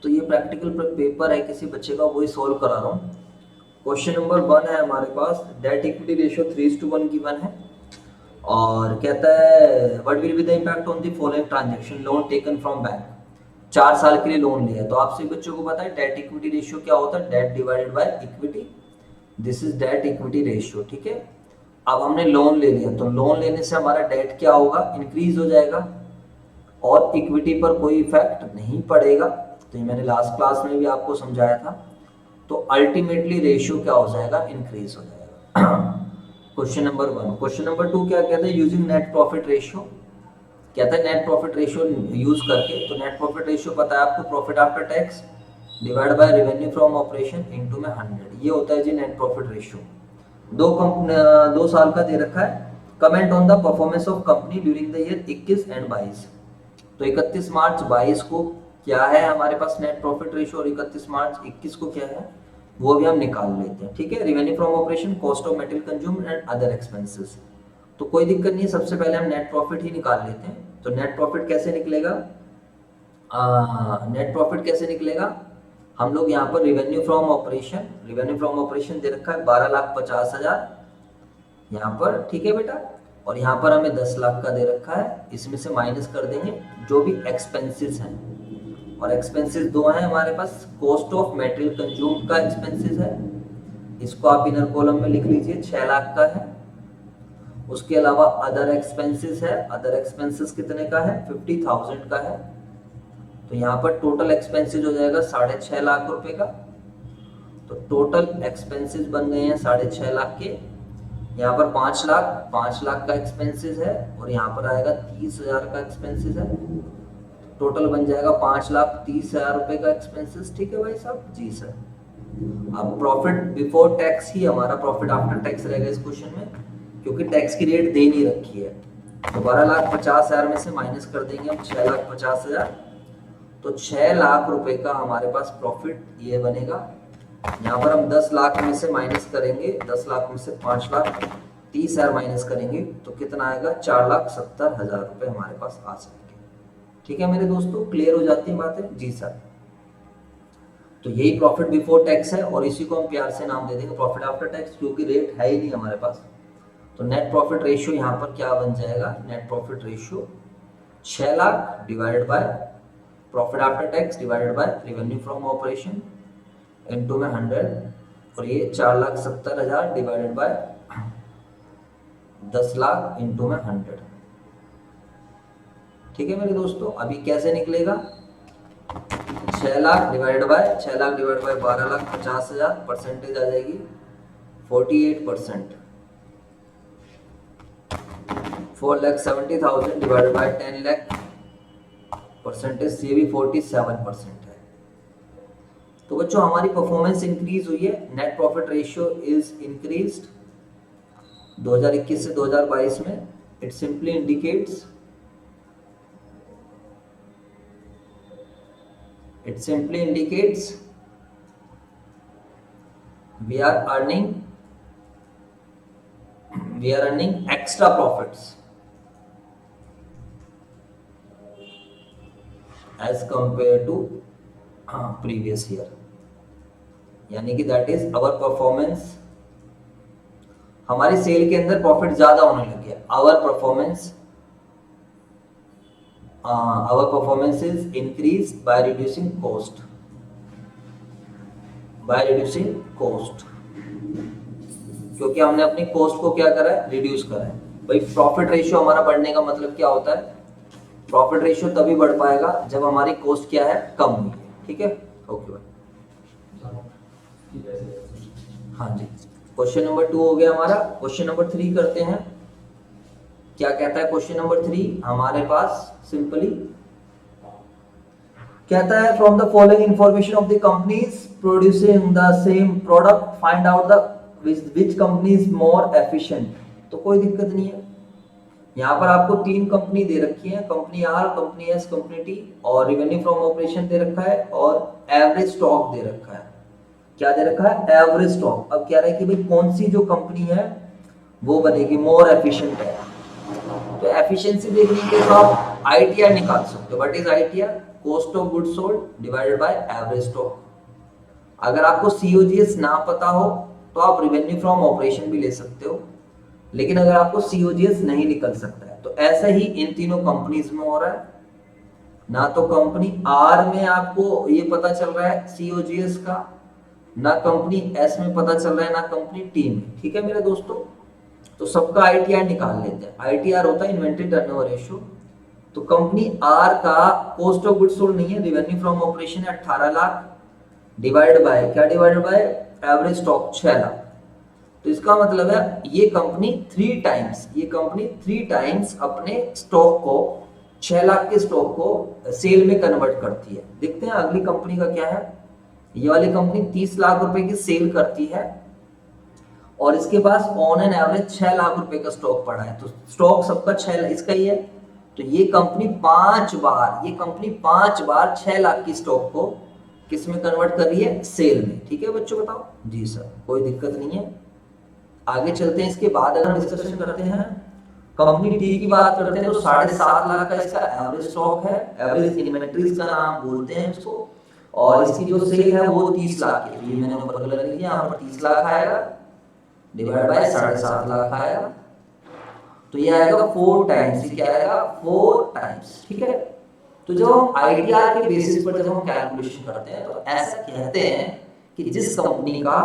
तो ये practical paper है किसी बच्चे का, वही सॉल्व करा रहा हूँ। क्वेश्चन नंबर 1 है हमारे पास, डेट इक्विटी रेशियो 3:1 गिवन है और कहता है what will be the impact on the following transaction loan taken from bank. 4 साल के लिए लोन लिया, तो आप सभी बच्चों को पता है डेट इक्विटी रेशियो क्या होता है, date divided by equity. This is debt equity ratio, ठीक है। अब हमने लोन ले लिया, तो लोन लेने से हमारा डेट क्या होगा, इंक्रीज हो जाएगा और इक्विटी पर कोई इफेक्ट नहीं पड़ेगा। तो ये मैंने लास्ट क्लास में भी आपको समझाया था। तो अल्टीमेटली रेशियो क्या हो जाएगा, इंक्रीज हो जाएगा। Question number 1। क्वेश्चन नंबर 2 क्या कहते हैं, यूजिंग नेट प्रॉफिट रेशियो। कहता है नेट प्रॉफिट रेशियो यूज करके, तो नेट प्रॉफिट रेशियो पता है आपको, profit after tax divide by revenue from operation into में 100, ये होता है जी नेट प्रॉफिट रेशियो। 2 साल का दे रखा है। Comment on the performance of company during the year 21 and 22। तो 31 मार्च 22 को क्या है हमारे पास नेट प्रॉफिट रेशियो और 31 मार्च 21 को क्या है वो भी हम निकाल लेते हैं, ठीक है। Revenue from operation, cost of material consumed and other expenses, तो कोई दिक्कत नहीं है। सबसे पहले हम नेट प्रॉफिट ही निकाल लेते हैं। तो नेट प्रॉफिट कैसे निकलेगा, नेट प्रॉफिट कैसे निकलेगा, हम लोग यहाँ पर रेवेन्यू फ्रॉम ऑपरेशन दे रखा है 12,50,000 यहाँ पर, ठीक है बेटा। और यहाँ पर हमें 10 लाख का दे रखा है, इसमें से माइनस कर देंगे जो भी एक्सपेंसेस हैं, और एक्सपेंसेस दो हैं हमारे पास। कॉस्ट ऑफ मटेरियल कंज्यूम्ड का एक्सपेंसेस है, इसको आप इनर कॉलम में लिख लीजिए, 6 लाख का है। उसके अलावा अदर एक्सपेंसेस है, अदर एक्सपेंसेस कितने का है, 50,000 का है। तो यहाँ पर टोटल एक्सपेंसेस हो जाएगा 6.5 लाख रुपए का। तो टोटल एक्सपेंसेस बन गए हैं 6.5 लाख के। यहाँ पर 5 लाख का एक्सपेंसेस है और यहाँ पर आएगा 30,000 का एक्सपेंसेस है। टोटल बन जाएगा 5,30,000 रुपए का एक्सपेंसेस, ठीक है भाई साहब जी सर। अब प्रॉफिट बिफोर टैक्स ही हमारा प्रॉफिट आफ्टर टैक्स रहेगा इस क्वेश्चन में, क्योंकि टैक्स की रेट दे नहीं रखी है। तो 12,50,000 में से माइनस कर देंगे हम 6,50,000, तो 6 लाख रुपए का हमारे पास प्रॉफिट ये बनेगा। यहाँ पर हम 10 लाख में से माइनस करेंगे, 10 लाख में से 5,30,000 माइनस करेंगे तो कितना आएगा, 4,70,000 रुपए हमारे पास आ जाएंगे। ठीक है मेरे दोस्तों, क्लियर हो जाती है बातें जी सर। तो यही प्रॉफिट बिफोर टैक्स है और इसी को हम प्यार से नाम दे देंगे प्रॉफिट आफ्टर टैक्स, क्योंकि रेट है ही नहीं हमारे पास। तो नेट प्रॉफिट रेशियो यहाँ पर क्या बन जाएगा, net profit ratio 6 lakh divided by profit after tax divided by revenue from operation into में 100, और ये 4,70,000 डिवाइडेड बाय 10 लाख इनटू में 100। ठीक है मेरे दोस्तों, अभी कैसे निकलेगा, 6 लाख डिवाइडेड बाय 12,50,000, परसेंटेज आ जाएगी 48%। 4,70,000 डिवाइडेड बाय 10 लाख, परसेंटेज ये भी 47% है। तो बच्चों हमारी परफॉर्मेंस इंक्रीज हुई है, net profit ratio is increased 2021 से 2022 में। It simply indicates we are earning extra profits as compared to previous year, यानी कि दैट इज अवर परफॉर्मेंस, हमारी सेल के अंदर प्रॉफिट ज्यादा होने लग गया। Our performance is increase by reducing cost, क्योंकि हमने अपनी कॉस्ट को क्या करा है, रिड्यूस करा है। भाई प्रॉफिट रेशियो हमारा बढ़ने का मतलब क्या होता है, प्रॉफिट रेशियो तभी बढ़ पाएगा जब हमारी कॉस्ट क्या है, कम हुई है। ठीक है, ओके भाई। हाँ जी, क्वेश्चन नंबर 2 हो गया हमारा। क्वेश्चन नंबर 3 करते हैं। क्या कहता है क्वेश्चन नंबर 3 हमारे पास, सिंपली कहता है from the following information of the companies producing the same product find out the which company is more efficient. तो कोई दिक्कत नहीं है, यहाँ पर आपको 3 कंपनी दे रखी है, company R, company S, company T, और रेवेन्यू फ्रॉम ऑपरेशन दे रखा है और एवरेज स्टॉक दे रखा है। क्या दे रखा है, एवरेज स्टॉक। अब कह रहा है कि भाई कौन सी जो कंपनी है वो बनेगी, मोर एफिशिएंट है। तो एफिशिएंसी देखने के तो आप आईटीआर निकाल सकते हो। What is ITR? Cost of goods sold divided by average stock. अगर आपको सीओजीएस ना पता हो तो आप रेवेन्यू फ्रॉम ऑपरेशन भी ले सकते हो, लेकिन अगर आपको सीओजीएस नहीं निकल सकता है तो ऐसा ही इन तीनों कंपनीज में हो रहा है। ना तो कंपनी आर में आपको ये पता चल रहा है सीओजीएस का, ना कंपनी एस में पता चल रहा है, ना कंपनी टी में। ठीक है मेरे दोस्तों, तो सबका आईटीआर निकाल लेते हैं। आईटीआर होता है इन्वेंटरी टर्नओवर रेशियो। तो कंपनी आर का कॉस्ट ऑफ गुड्स सोल्ड नहीं है, रेवेन्यू फ्रॉम ऑपरेशन है 18 लाख, डिवाइड बाय क्या? Divided by average stock 6 lakh. तो इसका मतलब है ये कंपनी 3 टाइम्स अपने स्टॉक को, 6 लाख के स्टॉक को सेल में कन्वर्ट करती है। देखते हैं अगली कंपनी का क्या है। ये वाली कंपनी 30 लाख रुपए की सेल करती है और इसके pass on an average 6 lakh रुपए का स्टॉक पड़ा है। तो स्टॉक सबका 6 लाख इसका ही है। तो ये कंपनी 5 बार 6 लाख की स्टॉक को किस में कन्वर्ट कर रही है? सेल में। ठीक है बच्चों, बताओ जी सर, कोई दिक्कत नहीं है। आगे चलते हैं। इसके बाद अगर हम डिस्कशन करते हैं कंपनी टी की बात करते हैं तो 7.5 लाख का इसका एवरेज स्टॉक है, एवरेज इन्वेंटरीज का नाम बोलते हैं इसको। और इसकी जो सेल है वो 30 लाख की। ये मैंने ऊपर कलर लिया, यहाँ पर 30 लाख आएगा डिवाइड बाय 7.5 लाख आएगा, तो ये आएगा 4 टाइम्स। ये क्या आएगा? 4 टाइम्स। ठीक है, तो जब हम आईटीआर के बेसिस पर जब हम कैलकुलेशन करते हैं तो ऐसा कहते हैं कि जिस कंपनी का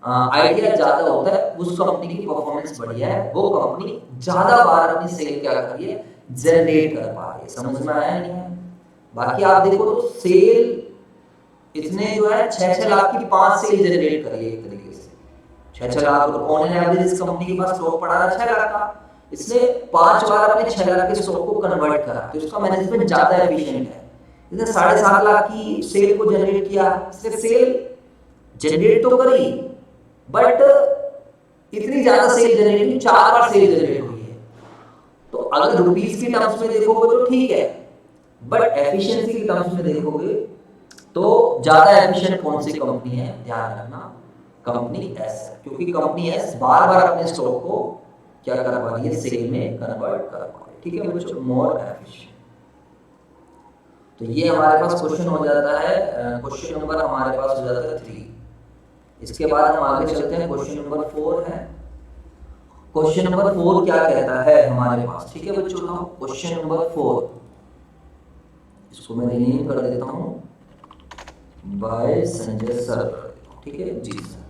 आईटीआर ज्यादा होता है उस कंपनी की परफॉर्मेंस बढ़िया है, वो कंपनी ज्यादा बार अपनी सेल क्या कर रही है? जनरेट कर पा रही है। समझ में आया नहीं है? बाकी आप देखो तो सेल इसने जो है 6-6 लाख की 5 सेल जनरेट करी है एक तरीके से। 6-6 लाख ऑन एन एवरेज इस कंपनी के पास स्टॉक पड़ा था 6 लाख का, इसने 5 बार अपने 6 लाख के स्टॉक को कन्वर्ट करा, तो इसका मैनेजमेंट ज्यादा एफिशिएंट है। इसने 7.5 लाख की सेल को जनरेट किया, इसने सेल जनरेट तो करी बट इतनी ज्यादा सेल जनरेट नहीं, 4 बार सेल जनरेट हुई है। तो अगर रुपीस की टर्म्स में देखोगे तो ठीक है, बट एफिशिएंसी की टर्म्स में देखोगे तो ज्यादा एफिशिएंट कौन सी कंपनी है? ध्यान रखना कंपनी एस, क्योंकि कंपनी एस बार बार अपने स्टॉक को क्या कर पा रही है? सेल में कन्वर्ट कर पा रही है। ठीक है बच्चों, मोर एफिशिएंट। तो ये हमारे पास क्वेश्चन हो जाता है, क्वेश्चन नंबर हमारे पास हो जाता है 3। इसके बाद हम आगे चलते हैं, क्वेश्चन नंबर 4 है। क्वेश्चन नंबर 4 क्या कहता है हमारे पास? ठीक है बच्चों, क्वेश्चन नंबर 4, इसको मैं रीनेम कर देता हूं बाय संजय सर। ठीक है जी सर।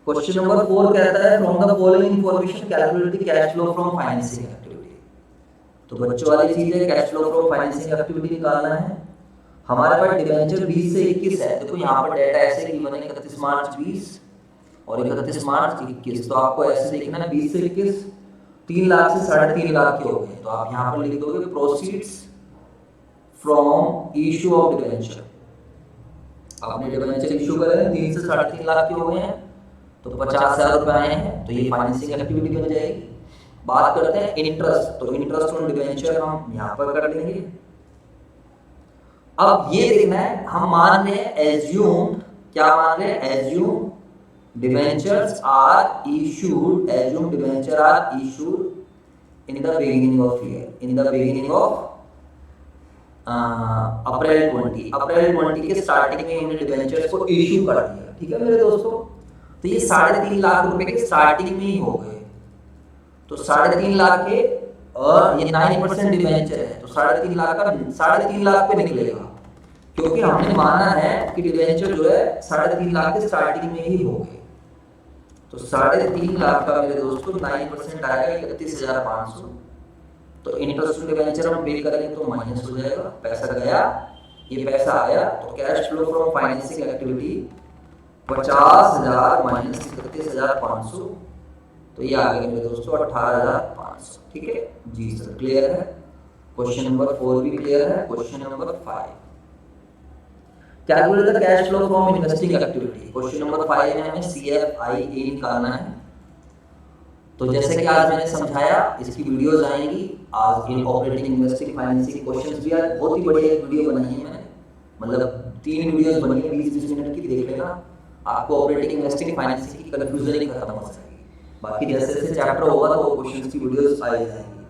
क्वेश्चन नंबर 4 कहता है from the following information calculate the cash flow from financing activity. तो बच्चों वाली चीज है, cash flow from financing activity निकालना है। हमारे पास डिबेंचर 20 से 21 है। देखो यहाँ पर डेटा ऐसे गिवन है 31 मार्च 20 और 31 मार्च 21। तो आपको ऐसे देखना है 20 से 21 3 लाख से 3.5 लाख के हो गए। तो आप यहाँ पर लिख दोगे proceeds from issue of debenture. आपने डिबेंचर इशू करे 3 से 3.5 लाख के हो गए हैं, तो 50,000 रुपए आए हैं, तो ये फाइनेंसिंग एक्टिविटी बन जाएगी। बात करते हैं इंटरेस्ट, तो इंटरेस्ट ऑन डिबेंचर हम यहाँ पर कर लेंगे। अब ये देखना है, हम मान रहे हैं एज्यूम, क्या मान रहे हैं? Assume debentures are issued, assume debenture are issued in the beginning of year, in the beginning of April 20 के स्टार्टिंग में इन्होंने डिबेंचर्स को इशू कर दिया। ठीक है मेरे दोस्तों, तो ये 3.5 लाख रुपए के स्टार्टिंग में ही हो गए। तो 3.5 लाख के और ये 9% डिबेंचर है, तो 3.5 लाख का 3.5 लाख पे निकलेगा, क्योंकि हमने माना है कि डिबेंचर जो है 3.5 लाख के स्टार्टिंग में ही हो गए। तो 3.5 लाख का मेरे दोस्तों 9% आएगा 31,500। तो इंटरेस्ट डिबेंचर हम पे करेंगे तो माइनस हो जाएगा, पैसा गया, ये पैसा आया। तो cash flow from financing activity 50,000 minus 31,500, तो ये आ गया मेरे दोस्तों 18,500। ठीक है जी सर, क्लियर है? क्वेश्चन नंबर 4 भी क्लियर है। Question number 5, calculate the cash flow from investing activity. Question number 5 में हमें CFIA निकालना है। तो जैसे कि आज मैंने समझाया, इसकी वीडियोस आएंगी आज इन ऑपरेटिंग इन्वेस्टिंग फाइनेंसिंग क्वेश्चंस भी आज बहुत ही बढ़िया एक वीडियो बनाई है मैंने, मतलब 3 वीडियोस बनी है 20-20 मिनट की, देख लेना। आपको ऑपरेटिंग इन्वेस्टिंग फाइनेंसिंग की कंफ्यूजन ही खत्म हो जाएगी। बाकी जैसे जैसे चैप्टर होगा तो क्वेश्चंस की वीडियोस आ जाएंगी।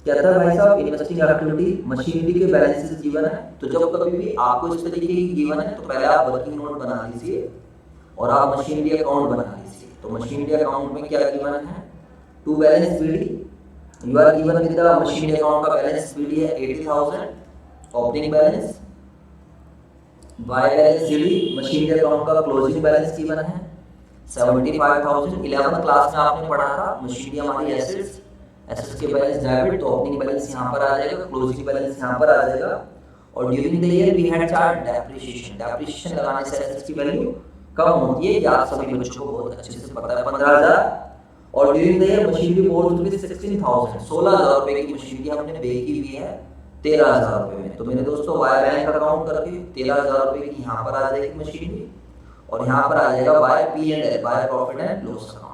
क्या था भाई साहब, इन्वेस्टिंग एक्टिविटी मशीनरी के बैलेंसेस गिवन है। तो जब कभी भी आपको इस तरीके की गिवन है तो पहले आप वर्किंग नोट बना लीजिए और आप मशीनरी अकाउंट बना लीजिए। तो मशीनरी अकाउंट में क्या गिवन है, to balance BD, you are given with the machinery account का बैलेंस बीडी है 80,000 opening balance, by balance GD machinery account का क्लोजिंग बैलेंस गिवन है 75,000। 11th क्लास में आपने पढ़ा था मशीनरी हमारी एसेट्स, एसेट्स के बैलेंस डेबिट, तो ओपनिंग बैलेंस यहाँ पर आ जाएगा, क्लोजिंग बैलेंस यहाँ पर आ जाएगा। और during the year we had charge depreciation, depreciation लगाने से एसेट्स की वैल्यू कम होती है, ये आप सभी बच्चों को बहुत अच्छे से पता है, 15,000। और during the year machinery board rupees 16,000, 16,000 रुपए की मशीनरी हमने पे की हुई है 13,000 रुपए में। तो मेरे दोस्तों वाई बैंक अकाउंट करके 13,000 रुपए की यहाँ पर आ जाएगी मशीनरी और यहाँ पर आ जाएगा by P and L, by profit and loss account.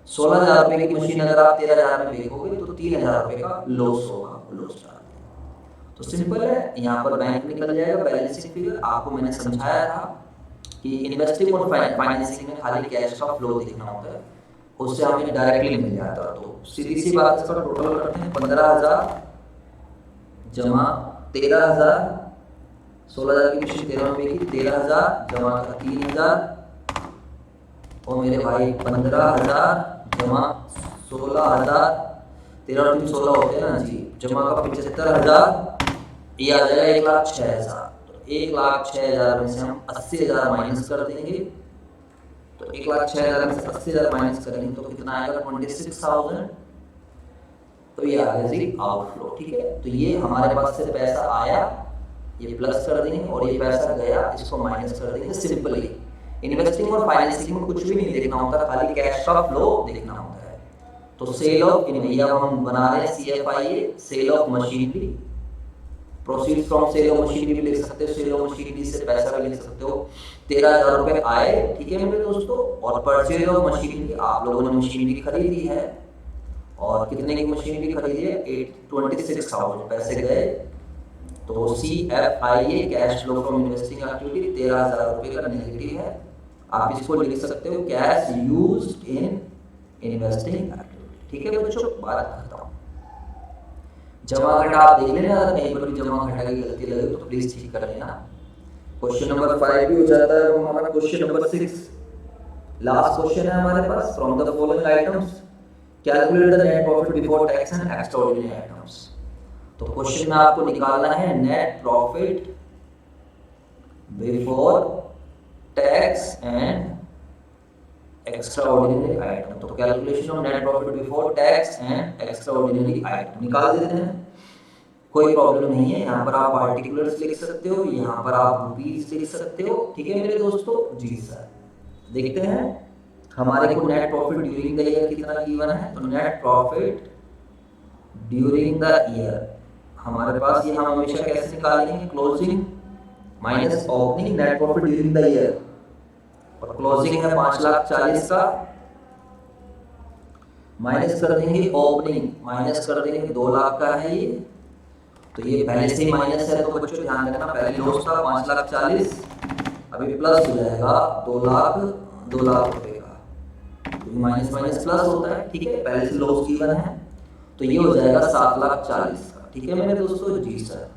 16,000 रुपए की मशीन अगर आप 13,000 में बेचोगे तो 3,000 रुपए का लॉस होगा, लॉस चार्ज। तो सिंपल है, यहाँ पर बैंक निकल जाएगा बैलेंसिंग फिगर। आपको मैंने समझाया था कि इन्वेस्टिंग और फाइनेंसिंग में खाली कैश का फ्लो देखना होता है, उससे हमें डायरेक्टली मिल जाता है। तो सीधी सी बात, इसका टोटल करते हैं 15,000 जमा 13,000, 16,000 की मशीन 13 रुपए की, 13,000 जमा का 3,000 और मेरे भाई 15,000 जमा 16,000, 13 और 3 16 होते हैं ना जी, जमा का 75,000, ये आ जाएगा 1,06,000। तो 1,06,000 में से हम 80,000 माइनस कर देंगे, तो 1,06,000 में से 80,000 माइनस करेंगे तो कितना आएगा 26,000। तो ये आ गया जी आउटफ्लो, ठीक है। तो ये हमारे पास से पैसा आया, ये प्लस कर देंगे और ये पैसा गया, इसको माइनस कर देंगे। सिंपली इन्वेस्टिंग और फाइनेंसिंग में कुछ भी नहीं देखना होता, खाली कैश का फ्लो देखना होता है। तो सेल ऑफ इन्वेंटरी हम बना रहे हैं CFIA, sale of machinery, proceeds from sale of machinery भी लिख सकते हो, सेल ऑफ मशीनरी से पैसा भी लिख सकते हो। 13,000 रुपए आए, ठीक है मेरे दोस्तों। और परचेज ऑफ मशीनरी, आप लोगों ने मशीनरी खरीदी है और कितने की मशीनरी खरीदी है 26,000 पैसे गए। तो CFIA cash flow from investing activity 13,000 रुपए का नेगेटिव है। आप इसको लिख सकते हो cash used in investing activity, ठीक है बच्चों। बात करता हूँ जमा घटा, आप देख लेना अगर कहीं पर भी जमा घटा की गलती लगे तो प्लीज ठीक कर लेना। क्वेश्चन नंबर 5 भी हो जाता है हमारा। क्वेश्चन नंबर 6 लास्ट क्वेश्चन है हमारे पास। From the following items calculate the net profit before tax and extraordinary items. तो क्वेश्चन में आपको निकालना है net profit before tax and extraordinary item. तो calculation of net profit before tax and extraordinary item निकाल देते हैं, कोई प्रॉब्लम नहीं है। यहाँ पर आप पार्टिकुलर्स लिख सकते हो, यहाँ पर आप रुपीस लिख सकते हो, ठीक है मेरे दोस्तों जी सर। देखते हैं हमारे को net profit during the year कितना गिवन है। तो net profit during the year हमारे पास ये हम हमेशा कैसे निकालेंगे, closing minus opening, net profit during the year और क्लोजिंग है 5,40,000 का, माइनस कर देंगे ओपनिंग, माइनस कर देंगे 2 लाख का है ये। तो ये पहले से ही माइनस है, तो बच्चों ध्यान रखना पहले लॉस था 5,40,000, अभी प्लस हो जाएगा 2 लाख रुपए का, तो माइनस माइनस प्लस होता है, ठीक है। पहले से लॉस गिवन है तो ये हो जाएगा 7,40,000 का, ठीक है मेरे दोस्तों जी sir.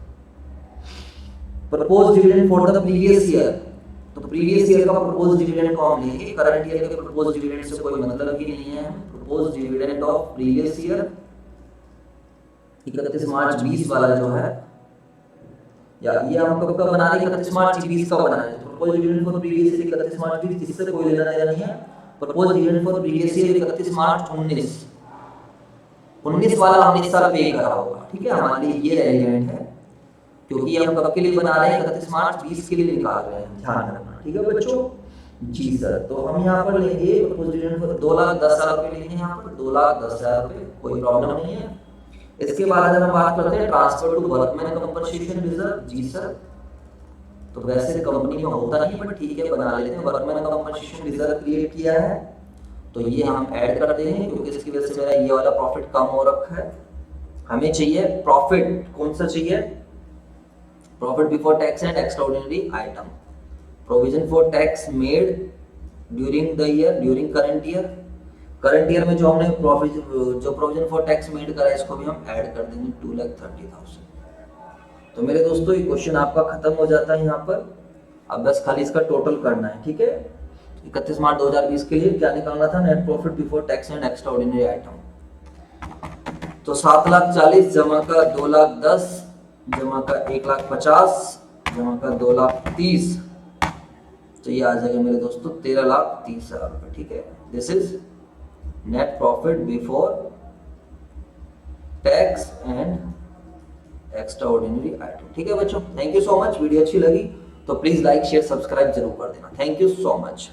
Propose dividend for the previous year, तो प्रीवियस ईयर का प्रपोज डिविडेंड को हम लेंगे, करंट ईयर के प्रपोज डिविडेंड से कोई मतलब ही नहीं है। Propose dividend of previous year 31 March 20 वाला जो है, या ये हम कब का बना रहे हैं 31 मार्च 20 का बना रहे हैं। Propose dividend for previous year 31 March 20, जिससे कोई लेना देना नहीं है। Propose dividend for previous year 31 मार्च 19 वाला हमने इस साल पे करा होगा, ठीक है। हमारे लिए ये रेलेवेंट है क्योंकि हम कब के लिए बना रहे हैं 31 मार्च 20 के लिए निकाल रहे हैं, ध्यान रखना, ठीक है बच्चों जी सर। तो हम यहाँ पर लेंगे प्रपोज डिविडेंड फॉर 2,10,000 रुपए लेंगे, यहाँ पर 2,10,000 रुपए, कोई प्रॉब्लम नहीं है। इसके बाद अगर हम बात करते हैं transfer to workman compensation reserve, जी सर। तो वैसे कंपनी में होता नहीं बट ठीक है बना लेते हैं, वर्कमैन कंपनसेशन रिजर्व क्रिएट किया है तो ये हम ऐड कर देंगे क्योंकि इसकी वजह से मेरा ये वाला प्रॉफिट कम हो रखा है। हमें चाहिए प्रॉफिट, कौन सा चाहिए, profit before tax and extraordinary item. Provision for tax made during the year, during current year, current year में जो हमने प्रोविजन फॉर टैक्स मेड करा है इसको भी हम ऐड कर देंगे 2,30,000। तो मेरे दोस्तों ये क्वेश्चन आपका खत्म हो जाता है यहाँ पर। अब बस खाली इसका टोटल करना है, ठीक है। 31 मार्च 2020 के लिए क्या निकालना था, net profit before tax and extra ordinary item. तो 7,40,000 जमा का 2,10,000 जमा का 1,50,000 जमा का 2,30,000, तो ये आ जाएगा मेरे दोस्तों 13,30,000 रुपए, ठीक है। This is net profit before tax and extra ordinary item, ठीक है बच्चों। Thank you so much. Video अच्छी लगी तो प्लीज लाइक शेयर सब्सक्राइब जरूर कर देना। Thank you so much.